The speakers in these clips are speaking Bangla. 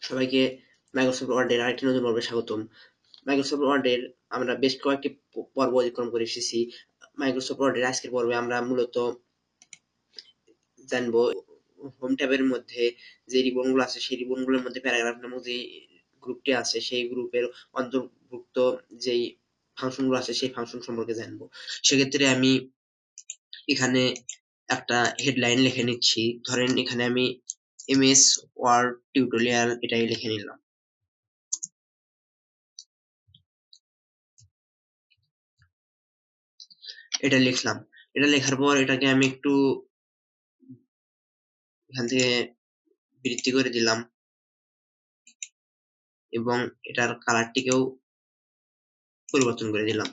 সবাইকে মাইক্রোসফট ওয়ার্ডের আরেকটি নতুন পর্বে স্বাগতম। মাইক্রোসফট ওয়ার্ডের আমরা বেশ কয়েকটি পর্ব অতিক্রম করে এসেছি। মাইক্রোসফট ওয়ার্ডের আজকের পর্বে আমরা মূলত জানবো হোম ট্যাবের মধ্যে যে রিবনগুলো আছে সেই রিবনগুলোর মধ্যে প্যারাগ্রাফ নামক যে গ্রুপটি আছে সেই গ্রুপের অন্তর্ভুক্ত যেই ফাংশনগুলো আছে সেই ফাংশন সম্পর্কে জানবো। সেক্ষেত্রে আমি এখানে একটা হেডলাইন লিখে নিচ্ছি। ধরেন এখানে আমি এমএস ওয়ার্ড টিউটোরিয়াল এটাই লিখে নিলাম। এটা লিখলাম। এটা লেখার পর এটাকে আমি একটু এখান থেকে বৃদ্ধি করে দিলাম এবং এটার কালারটিকেও পরিবর্তন করে দিলাম।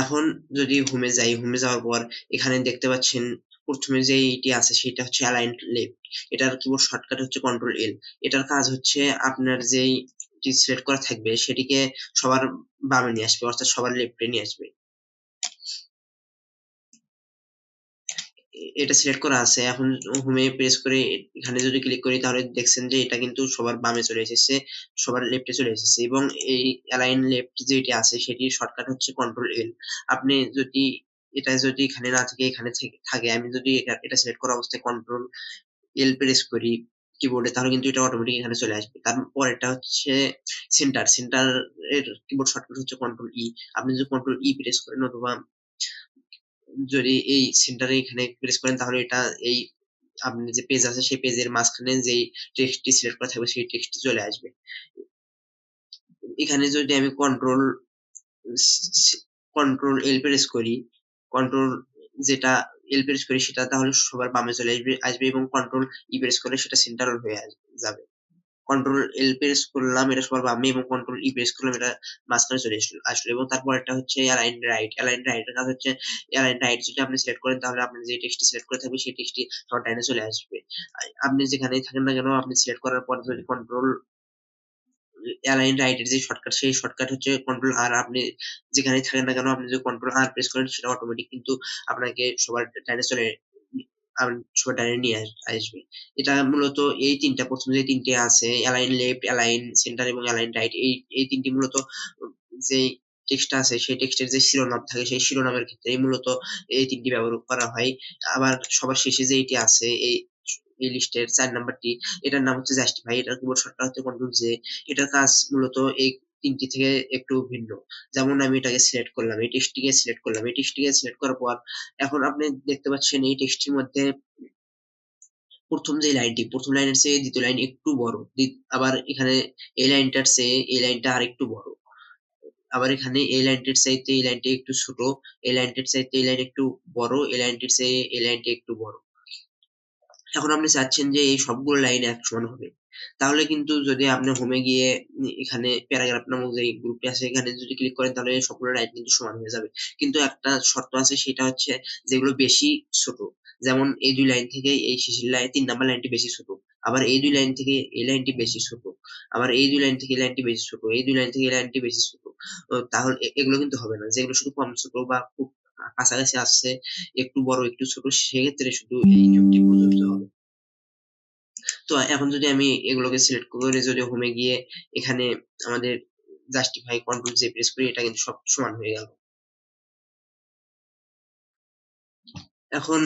এখন যদি হোমে যাই, হোমে যাওয়ার পর এখানে দেখতে পাচ্ছেন প্রথমে যে এইটি আছে সেটা হচ্ছে অ্যালাইন লেফট। এটার কিবোর্ড শর্টকাট হচ্ছে কন্ট্রোল এল। এটার কাজ হচ্ছে আপনার যেই সিলেক্ট করা থাকবে সেটিকে সবার বামে নিয়ে আসবে, অর্থাৎ সবার লেফটে নিয়ে আসবে। এটা সিলেক্ট করা আছে। এখন হোমে প্রেস করে এখানে যদি ক্লিক করি তাহলে দেখছেন যে এটা কিন্তু সবার বামে চলে এসেছে, সবার লেফটে চলে এসেছে এবং এই অ্যালাইন লেফট যেটি আছে সেটির শর্টকাট হচ্ছে কন্ট্রোল এল। আপনি যদি এটা যদি এখানে না থেকে এখানে থাকে, আমি যদি এটা সিলেক্ট করা অবস্থায় কন্ট্রোল এল প্রেস করি কিবোর্ডে তাহলে কিন্তু এটা অটোমেটিক এখানে চলে আসবে। তারপর এটা হচ্ছে সেন্টার। সেন্টার এর কিবোর্ড শর্টকাট হচ্ছে কন্ট্রোল ই। আপনি যদি কন্ট্রোল ই প্রেস করেন অথবা যদি এই সেন্টারে এখানে প্রেস করেন তাহলে এটা এই আপনি যে পেজ আছে সেই পেজের মাঝখানে যেই টেক্সটটি সিলেক্ট করা থাকবে সেই টেক্সটটি চলে আসবে। এখানে যদি আমি কন্ট্রোল এল প্রেস করি, কন্ট্রোল যেটা এল প্রেস করি সেটা তাহলে সবার বামে চলে আসবে এবং কন্ট্রোল ই প্রেস করলে সেটা সেন্টার হয়ে যাবে। কন্ট্রোল এল প্রেস করলাম এটা সবার বামে এবং কন্ট্রোল ই প্রেস করলাম এটা মাঝখানে চলে আসলো এবং তারপর একটা হচ্ছে অ্যালাইন রাইট। অ্যালাইন রাইট এর কাজ হচ্ছে অ্যালাইন রাইট যদি আপনি সিলেক্ট করেন তাহলে আপনি যে টেক্সটটি সিলেক্ট করে থাকবে সেই টেক্সটটি সবার ডাইনে চলে আসবে। আপনি যেখানেই থাকেন না কেন আপনি সিলেক্ট করার পর যদি কন্ট্রোল অ্যালাইন রাইট এর যে শর্টকাট সেই শর্টকাট হচ্ছে কন্ট্রোল আর। আপনি যেখানেই থাকেন না কেন আপনি যদি কন্ট্রোল আর প্রেস করেন সেটা অটোমেটিক কিন্তু আপনাকে সবার ডাইনে সবার ডাইনে নিয়ে আসবে। এটা মূলত এই তিনটা প্রথম যে তিনটে আছে অ্যালাইন লেফট, অ্যালাইন সেন্টার এবং অ্যালাইন রাইট, এই তিনটি মূলত যে টেক্সট আছে সেই টেক্সটের যে শিরোনাম থাকে সেই শিরোনামের ক্ষেত্রে মূলত এই তিনটি ব্যবহার করা হয়। আবার সবার শেষে যে এটি আছে এই লিস্টের ৪ নাম্বারটি, এটার নাম হচ্ছে জাস্টিফাই। এটার কিবোর্ড শর্টকাট হচ্ছে কন্ট্রোল জে। এটার কাজ মূলত এই তিনটি থেকে একটু ভিন্ন। যেমন আমি এটাকে সিলেক্ট করলাম, এই টেক্সটটিকে সিলেক্ট করলাম, এই টেক্সটটিকে সিলেক্ট করার পর এখন আপনি দেখতে পাচ্ছেন এই টেক্সটের মধ্যে প্রথম যে লাইনটি, প্রথম লাইনের চেয়ে দ্বিতীয় লাইন একটু বড়। আবার এখানে এই লাইনটার চেয়ে এই লাইনটা আরেকটু বড়। আবার এখানে এই লাইনটির চাইতে এই লাইনটি একটু ছোট, এই লাইনটির চাইতে এই লাইন একটু বড়, এই লাইনটির চেয়ে এই লাইনটি একটু বড়। এখন আপনি চাচ্ছেন যে এই সবগুলো লাইন এক সমান হবে। তাহলে কিন্তু যদি আপনি হোমে গিয়ে এখানে প্যারাগ্রাফ নামক যে গ্রুপটি আছে এখানে যদি ক্লিক করেন তাহলে সবগুলো লাইন কিন্তু সমান হয়ে যাবে। কিন্তু একটা শর্ত আছে সেটা হচ্ছে যেগুলো বেশি ছোট, যেমন এই ২ লাইন থেকে এই শেষের লাইন ৩ নাম্বার লাইনটি বেশি ছোট। আবার এই ২ লাইন থেকে এই লাইনটি বেশি ছোট। আবার এই ২ লাইন থেকে এই লাইনটি বেশি ছোট। এই ২ লাইন থেকে এই লাইনটি বেশি ছোট। তাহলে এগুলো কিন্তু হবে না। যেগুলো শুধু কম ছোট বা খুব কাছাকাছি আসছে, একটু বড় একটু ছোট, সেক্ষেত্রে শুধু এই নিয়মটি প্রযোজ্য হবে। তো এখন যদি আমি এগুলোকে সিলেক্ট করে যদি হোমে গিয়ে এখানে আমাদের জাস্টিফাই কন্ট্রোল জে প্রেস করি এটা কিন্তু সব সমান হয়ে গেল। এখন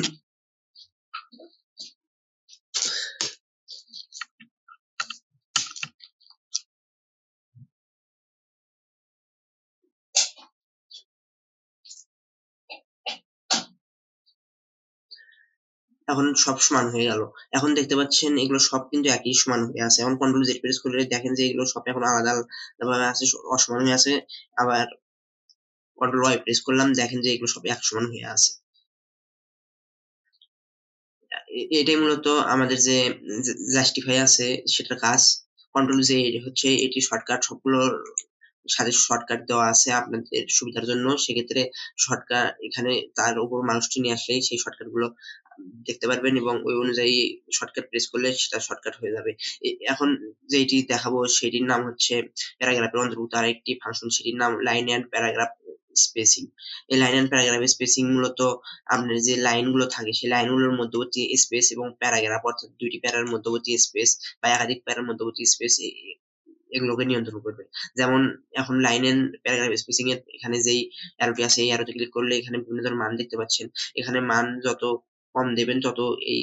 এখন সব সমান হয়ে গেল। এখন দেখতে পাচ্ছেন এগুলো সব কিন্তু একই সমান হয়ে আছে। এখন কন্ট্রোল জেড প্রেস করলে দেখেন যে এগুলো সব এখন আলাদা ভাবে আছে, অসমান হয়ে আছে। আবার কন্ট্রোল ওয়াই প্রেস করলাম, দেখেন যে এগুলো সব এক সমান হয়ে আছে। এটাই মূলত আমাদের যে জাস্টিফাই আছে সেটার কাজ। কন্ট্রোল জে হচ্ছে এটি শর্টকাট, সবগুলোর সাথে শর্টকাট দেওয়া আছে আপনাদের সুবিধার জন্য। সেক্ষেত্রে শর্টকাট এখানে তার উপর মাউসটি নিয়ে আসলেই সেই শর্টকাট গুলো দেখতে পারবেন এবং ওই অনুযায়ী শর্টকাট প্রেস করলে সেটা শর্টকাট হয়ে যাবে। এখন যেটি দেখাবো সেটির নাম হচ্ছে প্যারাগ্রাফের অন্তর্ভুক্ত আরেকটি ফাংশন, সেটির নাম লাইন এন্ড প্যারাগ্রাফ স্পেসিং। এই লাইন এন্ড প্যারাগ্রাফ স্পেসিং মূলত আপনার যে লাইনগুলো থাকে সেই লাইনগুলোর মধ্যবর্তী স্পেস এবং প্যারাগ্রাফ অর্থাৎ ২টি প্যারার মধ্যবর্তী স্পেস বা একাধিক প্যারার মধ্যবর্তী স্পেস এগুলোকে নিয়ন্ত্রণ করবে। যেমন এখন লাইন এন্ড প্যারাগ্রাফ স্পেসিং এর এখানে যেই অ্যারোটি আছে এই অ্যারোতে ক্লিক করলে এখানে বিভিন্ন ধরনের মান দেখতে পাচ্ছেন। এখানে মান যত কম দেবেন তত এই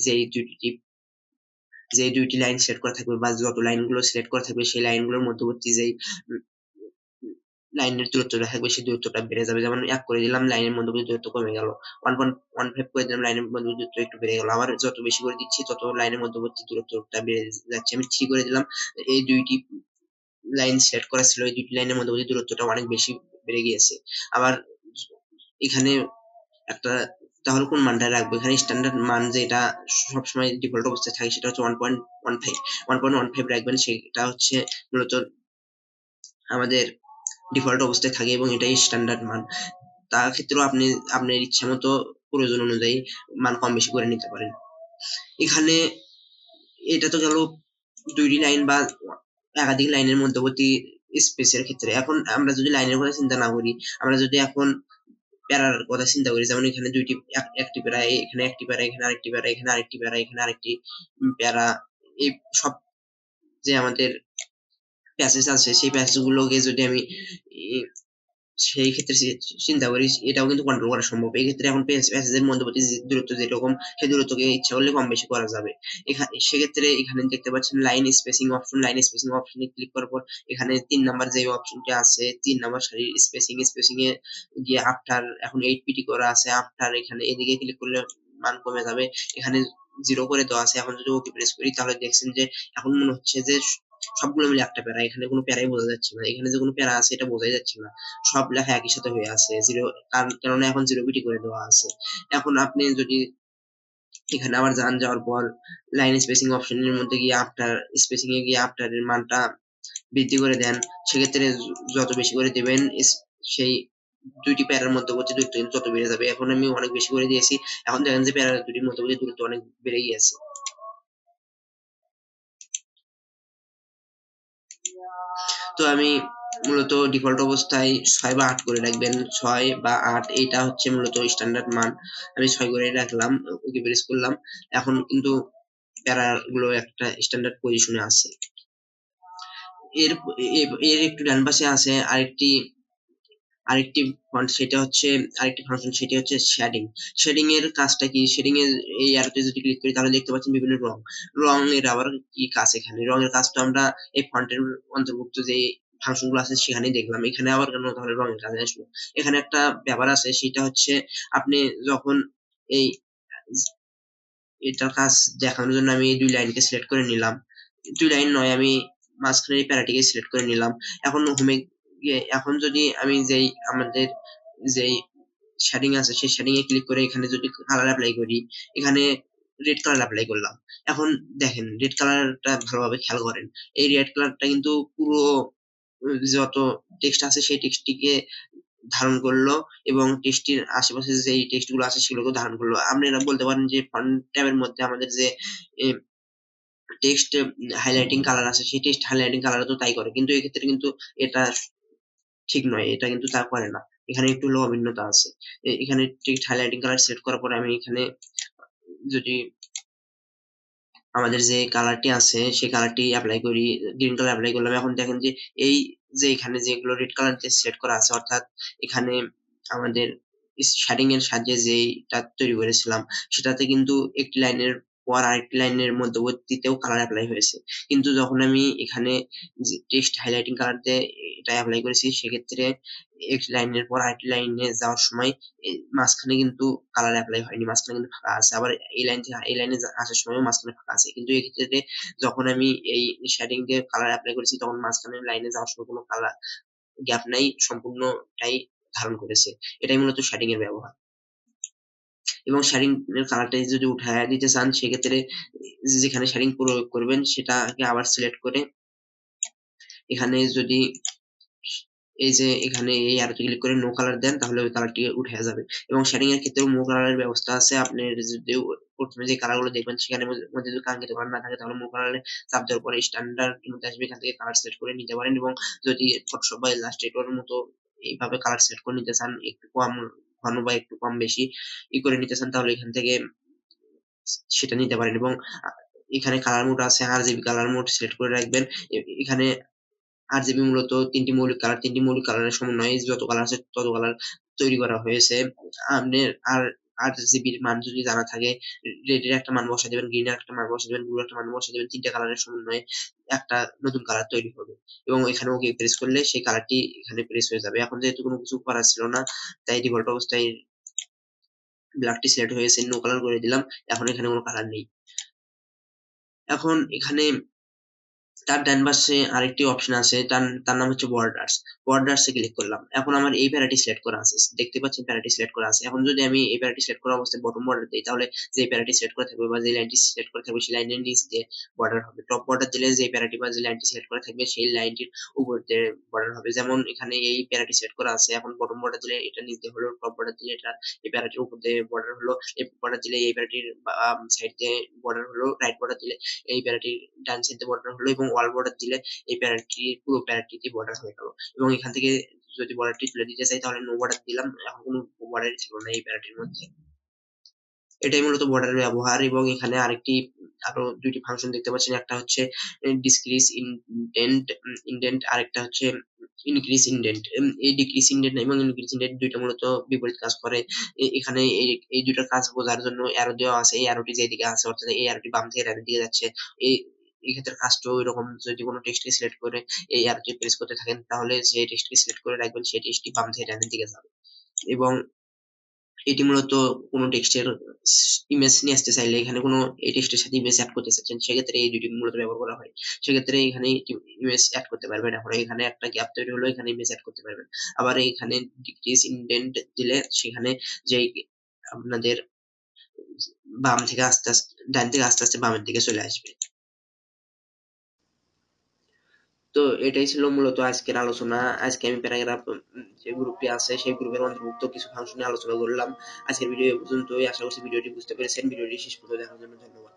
যেই ২ টি লাইন সিলেক্ট করা থাকবে বা যত লাইনগুলো সিলেক্ট করা থাকবে সেই লাইনগুলোর মধ্যবর্তী যেই উম লাইনের দূরত্বটা থাকবে সেই দূরত্বটা বেড়ে যাবে। যেমন ১ করে দিলাম লাইনের মধ্যবর্তী দূরত্ব কমে গেল। 1.15 করে দিলাম লাইনের মধ্যবর্তী দূরত্ব একটু বেড়ে গেল। আবার যত বেশি করে দিচ্ছি তত লাইনের মধ্যবর্তী দূরত্বটা বেড়ে যাচ্ছে। আমি 3 করে দিলাম। এই ২ টি লাইন সিলেক্ট করা ছিল। এই ২ টি লাইনের মধ্যবর্তী দূরত্বটা অনেক বেশি বেড়ে গিয়েছে। আবার এখানে একটা তাহলে কোন মানটা রাখবো? এখানে স্ট্যান্ডার্ড মান যেটা সবসময় ডিফল্ট অবস্থায় থাকে সেটা হচ্ছে 1.15 1.15 রাখবেন। সেটা হচ্ছে মূলত আমাদের ডিফল্ট অবস্থায় থাকে এবং এটাই স্ট্যান্ডার্ড মান। তার ক্ষেত্রেও আপনি আপনার ইচ্ছামতো প্রয়োজন অনুযায়ী মান কম বেশি করে নিতে পারেন। এখানে এটা তো গেল ২ টি লাইন বা একাধিক লাইনের মধ্যবর্তী স্পেসের ক্ষেত্রে। এখন আমরা যদি লাইনের কথা চিন্তা না করি, আমরা যদি এখন প্যারার কথা চিন্তা করি, যেমন এখানে ২ টি একটি প্যারা, এখানে একটি প্যারা, এখানে আরেকটি প্যারা, এখানে আরেকটি প্যারা, এখানে আরেকটি প্যারা, এই সব যে আমাদের প্যাসেজ আছে সেই প্যাসেজ গুলোকে যদি আমি ই সেই ক্ষেত্রে চিন্তা করি এটাও কিন্তু কন্ট্রোল করা সম্ভব। এক্ষেত্রে এখন প্যাসেজের মধ্যবর্তী যে দূরত্ব যেরকম সেই দূরত্বকে ইচ্ছা করলে কম বেশি করা যাবে। সেক্ষেত্রে এখানে দেখতে পাচ্ছেন line spacing option, line spacing অপশনে ক্লিক করার পর এখানে ৩ নাম্বার যে অপশনটি আছে ৩ নাম্বার সারির স্পেসিং এ গিয়ে আফটার এখন 8 পিটি করা আছে। আফটার এখানে এদিকে ক্লিক করলে মান কমে যাবে। এখানে 0 করে দেওয়া আছে। এখন যদি ওকে প্রেস করি তাহলে দেখছেন যে এখন মনে হচ্ছে যে সবগুলো মিলে একটা প্যারা। এখানে কোনো প্যারাই বোঝা যাচ্ছে না। এখানে যে কোনো প্যারা আছে এটা বোঝাই যাচ্ছে না। সব লেখা একই সাথে হয়ে আছে। 0 কেননা এখন 0 বিটি করে দেওয়া আছে। এখন আপনি যদি এখানে আবার যাওয়ার পর লাইন স্পেসিং অপশনের মধ্যে গিয়ে আফটার স্পেসিং এ গিয়ে আফটার এর মানটা বৃদ্ধি করে দেন। সেক্ষেত্রে যত বেশি করে দিবেন সেই ২ টি প্যারার মধ্যবর্তী দূরত্ব কিন্তু তত বেড়ে যাবে। এখন আমি অনেক বেশি করে দিয়েছি। এখন দেখেন যে প্যারা দুটির মধ্যবর্তী দূরত্ব অনেক বেড়ে গিয়েছে। তো আমি মূলত ডিফল্ট অবস্থায় ৬ বা ৮ করে রাখবেন। ৬ বা ৮ এইটা হচ্ছে মূলত স্ট্যান্ডার্ড মান। আমি ৬ করেই রাখলাম। ওকে প্রেস করলাম। এখন কিন্তু প্যারাগুলো একটা স্ট্যান্ডার্ড পজিশনে আছে। এর এর একটু ডান পাশে আছে আরেকটি ফন্ট, সেটা হচ্ছে আরেকটি ফাংশন, সেটি হচ্ছে শেডিং। শেডিং এর কাজটা কি? শেডিং এর এই অ্যারোতে যদি ক্লিক করি তাহলে দেখতে পাচ্ছেন বিভিন্ন রং। রঙের আবার কি কাজ এখানে? রঙের কাজ তো আমরা এই ফন্টের অন্তর্ভুক্ত যে ফাংশন গুলো আছে সেখানেই দেখলাম। এখানে আবার কেন তাহলে রঙের কাজে আসলো? এখানে একটা ব্যাপার আছে, সেটা হচ্ছে আপনি যখন এই এটার কাজ দেখানোর জন্য আমি এই ২ লাইনকে সিলেক্ট করে নিলাম। ২ লাইন নয়, আমি মাঝখানের এই প্যারাটিকে সিলেক্ট করে নিলাম। এখন হোমে গিয়ে এখন যদি আমি আমাদের যেই শেডিং আছে সেই শেডিং এ ক্লিক করে এখানে যদি কালার এপ্লাই করি, এখানে রেড কালার এপ্লাই করলাম। এখন দেখেন রেড কালারটা ভালোভাবে খেয়াল করেন। এই রেড কালারটা কিন্তু পুরো যত টেক্সট আছে সেই টেক্সটটিকে ধারণ করলো এবং টেক্সটির আশেপাশে যেই টেক্সট গুলো আছে সেগুলোকেও ধারণ করলো। আপনারা বলতে পারেন যে ফন্ট ট্যাবের মধ্যে আমাদের যে এ টেক্সট হাইলাইটিং কালার আছে সেই টেক্সট হাইলাইটিং কালারও তো তাই করে। কিন্তু এক্ষেত্রে কিন্তু এটা ঠিক নয়। এটা কিন্তু তা করে না। এখানে একটু হলেও অভিন্নতা আছে। এখানে টেক্সট হাইলাইটিং কালার সিলেক্ট করার পরে আমি এখানে যদি আমাদের যে কালারটি আছে সেই কালারটি এপ্লাই করি, গ্রিন কালার এপ্লাই করলাম। এখন দেখেন যে এই যে এখানে যেগুলো রেড কালার দিয়ে সেট করা আছে, অর্থাৎ এখানে আমাদের শেডিং এর সাহায্যে যেইটা তৈরি করেছিলাম সেটাতে কিন্তু একটি লাইনের পর আরেকটি লাইনের মধ্যবর্তীতেও কালার এপ্লাই হয়েছে। কিন্তু যখন আমি এখানে যে টেক্সট হাইলাইটিং কালার দিয়ে এটা এপ্লাই করেছি সেক্ষেত্রে একটি লাইনের পর আরেকটি লাইনে যাওয়ার সময় মাঝখানে কিন্তু কালার এপ্লাই হয়নি। মাঝখানে কিন্তু ফাঁকা আছে। আবার এই লাইন থেকে এই লাইনে আসার সময়ও মাঝখানে ফাঁকা আছে। কিন্তু এক্ষেত্রে যখন আমি এই শেডিং দিয়ে কালার এপ্লাই করেছি তখন মাঝখানের লাইনে যাওয়ার সময় কোনো গ্যাপ নাই। সম্পূর্ণটাই ধারণ করেছে। এটাই মূলত শেডিং এর ব্যবহার। এবং শেডিং এর কালারটা যদি উঠায়া দিতে চান সেক্ষেত্রে যেখানে শেডিং প্রয়োগ করবেন সেটাকে আবার সিলেক্ট করে এখানে যদি এই যে এখানে এই অ্যারোতে ক্লিক করে নো কালার দেন তাহলে ওই কালারটি উঠে যাবে। এবং শেডিং এর ক্ষেত্রেও নো কালারের ব্যবস্থা আছে। আপনি যদি প্রথমে যে কালার গুলো দেখবেন সেখানের মধ্যে যদি কাঙ্ক্ষিত কালার না থাকে তাহলে নো কালারে চাপ দেওয়ার পরে স্ট্যান্ডার্ড এর মধ্যে আসবে। এখান থেকে কালার সিলেক্ট করে নিতে পারেন এবং যদি ফটোশপ বা ইলাস্ট্রেটর এর মতো এইভাবে কালার সিলেক্ট করে নিতে চান, একটু কম ঘন বা একটু কম বেশি করে নিতে চান তাহলে এখান থেকে সেটা নিতে পারেন। এবং এখানে কালার মোড আছে, RGB কালার মোড সিলেক্ট করে রাখবেন। এখানে RGB মূলত ৩টি মৌলিক কালার, ৩টি মৌলিক কালারের সমন্বয়ে যত কালার আছে তত কালার তৈরি করা হয়েছে। আপনার RGB র মান যদি জানা থাকে, রেড এর একটা মান বসায় দিবেন, গ্রিন এর একটা মান বসায় দিবেন, ব্লু একটা মান বসায় দিবেন। ৩টা কালারের সমন্বয়ে একটা নতুন কালার তৈরি হবে এবং এখানে ওকে প্রেস করলে সেই কালারটি এখানে প্রেস হয়ে যাবে। এখন যেহেতু কোনো কিছু করার ছিল না, তাই ডিফল্ট অবস্থায় ব্ল্যাকটি সিলেক্ট হয়েছে, নো কালার করে দিলাম। এখন এখানে কোনো কালার নেই। এখন এখানে তার ডান পাশে আরেকটি অপশন আছে, তার নাম হচ্ছে বর্ডার্স। বর্ডার্সে ক্লিক করলাম। এখন আমার এই প্যারাটি সিলেক্ট করা আছে, দেখতে পাচ্ছেন প্যারাটি সিলেক্ট করা আছে। এখন যদি আমি এই প্যারাটি সিলেক্ট করা অবস্থায় বটম বর্ডার দিই, তাহলে যে প্যারাটি সিলেক্ট করা থাকবে বা যে লাইনটি সিলেক্ট করা থাকবে সেই লাইনের নিচ দিয়ে বর্ডার হবে। টপ বর্ডার দিলে যে প্যারাটি বা যে লাইনটি সিলেক্ট করা থাকবে সেই লাইনটির উপর দিয়ে বর্ডার হবে। যেমন এখানে এই প্যারাটি সিলেক্ট করা আছে, এখন বটম বর্ডার দিলে এটা নিচ দিয়ে হলো, টপ বর্ডার দিলে এটা এই প্যারাটির উপর দিয়ে বর্ডার হলো, এই বর্ডার দিলে এই প্যারাটির সাইড দিয়ে বর্ডার হলো, রাইট বর্ডার দিলে এই প্যারাটির ডান সাইড দিয়ে বর্ডার হলো এবং ওয়াল বর্ডার দিলে এই প্যারাটির পুরো প্যারাটিতে বর্ডার হয়ে গেল। এবং এখান থেকে যদি বর্ডারটি তুলে দিতে চাই তাহলে নো বর্ডার দিলাম। এখন কোনো বর্ডার ছিল না এই প্যারাটির মধ্যে। এটাই মূলত বর্ডারের ব্যবহার। এবং এখানে আরো দুইটি ফাংশন দেখতে পাচ্ছেন, একটা হচ্ছে ডিক্রিজ ইনডেন্ট, আরেকটা হচ্ছে ইনক্রিজ ইনডেন্ট। এই ডিক্রিজ ইনডেন্ট এবং ইনক্রিজ ইনডেন্ট দুইটা মূলত বিপরীত কাজ করে। এখানে এই দুইটার কাজ বোঝার জন্য অ্যারো দেওয়া আছে। এই অ্যারোটি যেদিকে আছে, অর্থাৎ এই অ্যারোটি বাম থেকে ডান দিকে যাচ্ছে। এই এই ক্ষেত্রে কাজটাও এরকম, যদি কোনো টেক্সটকে সিলেক্ট করে এই অ্যারোটি প্রেস করতে থাকেন, তাহলে যে টেক্সটকে সিলেক্ট করে রাখবেন সেই টেক্সটটি বাম থেকে ডানের দিকে যাবে। এবং এটি মূলত কোনো টেক্সটের ইমেজ নিয়ে আসতে চাইলে, এখানে কোনো এই টেক্সটের সাথে ইমেজ অ্যাড করতে চাচ্ছেন, সেক্ষেত্রে এই দুটি মূলত ব্যবহার করা হয়। সেক্ষেত্রে এখানে ইমেজ অ্যাড করতে পারবেন। এখন এখানে একটা গ্যাপ তৈরি হলো, এখানে ইমেজ অ্যাড করতে পারবেন। আবার এখানে ডিক্রিজ ইনডেন্ট দিলে সেখানে যে আপনাদের বাম থেকে আস্তে আস্তে, ডান থেকে আস্তে আস্তে বামের দিকে চলে আসবে। তো এটাই ছিল মূলত আজকের আলোচনা। আজকে আমি প্যারাগ্রাফ যে গ্রুপটি আছে সেই গ্রুপের অন্তর্ভুক্ত কিছু ফাংশন নিয়ে আলোচনা করলাম। আজকের ভিডিও এ পর্যন্তই। আশা করছি ভিডিওটি বুঝতে পেরেছেন। ভিডিওটি শেষ পর্যন্ত দেখার জন্য ধন্যবাদ।